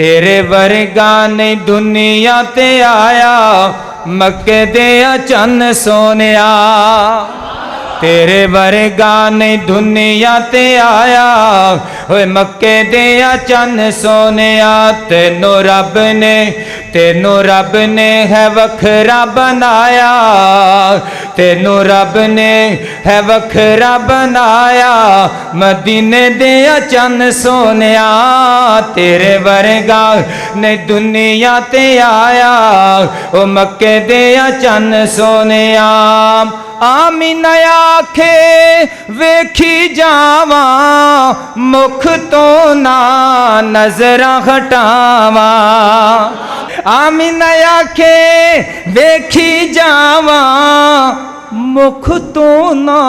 तेरे वर्गा नहीं दुनिया ते आया, मक्के दे चन्न सोनिया। तेरे वर्गा नहीं दुनिया ते आया, ओए मक्के दे चन्न सोनिया। तेनों रब ने है वखरा बनाया, तेनों रब ने है वखरा बनाया, मदीने दे चन्न सोनिया। तेरे वर्गा ने दुनिया ते आया, ओ मक्के दे चन्न सोनिया। आमीना आखे वेखी जावा, मुख तो ना नजरा हटावा। आमीना आखे वेखी जावा, मुख तो ना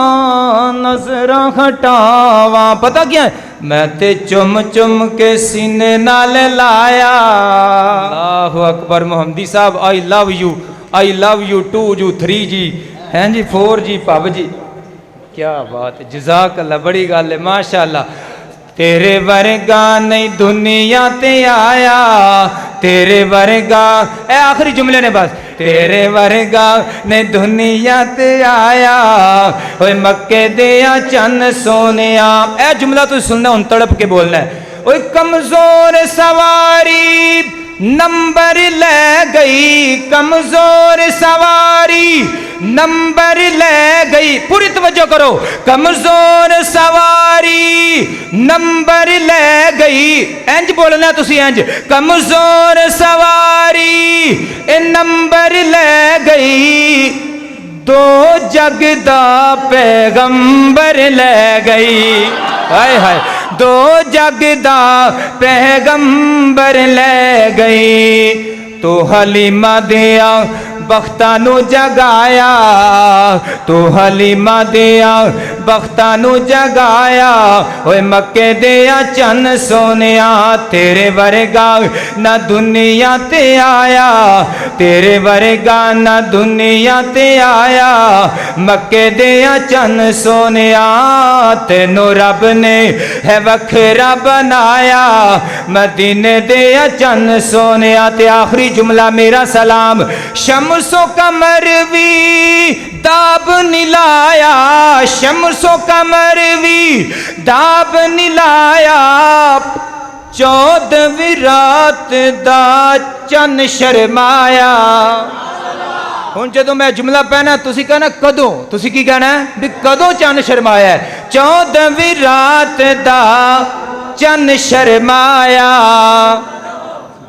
नजरा हटावा। पता क्या है, मैं ते चुम चुम के सीने नाल लाया। अल्लाहु अकबर। मोहम्मदी साहब आई लव यू 2 जी 3 जी हैं जी 4 जी पब जी। क्या बात है, जज़ाक अल्लाह, बड़ी गल है माशाअल्लाह। तेरे वर्गा नहीं दुनिया ते आया, तेरे वर्गा, ए आखिरी जुमले ने बस। तेरे वर्गा ने दुनिया ते आया, ओए मक्के दे चन्न सोनिया। ए जुमला तो सुनना, हुन तड़प के बोलना है। ओए कमजोर सवारी नंबर ले गई, कमजोर सवारी नंबर ले गई। पूरी तवज्जो करो। कमजोर सवारी नंबर ले गई। इंज बोलना तुसी, इंज। कमजोर सवारी ए नंबर ले गई, दो जग दा पैगंबर ले गई। हाय हाय, दो जग दा पैगंबर ले गई। तो हलीमा दिया बख्तानू जगाया, तो हलीमा दिया बख्तानू जगाया, ओए मक्के दिया चन्न सोनिया। तेरे वर्गा ना दुनिया ते आया, तेरे वर्गा ना दुनिया ते आया, मक्के दिया चन्न सोनिया। तेनों रब ने है वखरा बनाया, मदीने दिया चन्न सोनिया। ते आखिरी जुमला मेरा सलाम। शम्सो कमर भी दाब निलाया, शम्सो कमर भी दाब निलाया, 14वीं रात दा चन्न शर्माया। हुण जदों मैं जुमला पहना तुसी कहना कदों, तुसी की कहना भी कदों चन्न शर्माया। 14वीं रात दा चन्न शर्माया,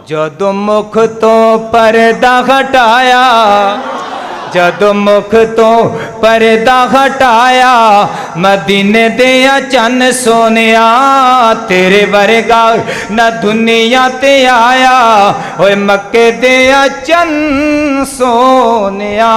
जदों मुख तो पर्दा हटाया, जदों मुख तो पर्दा हटाया, मदीने दिया चन्न सोनिया। तेरे वर्गा ना दुनिया ते आया, ओए मक्के दिया चन्न सोनिया।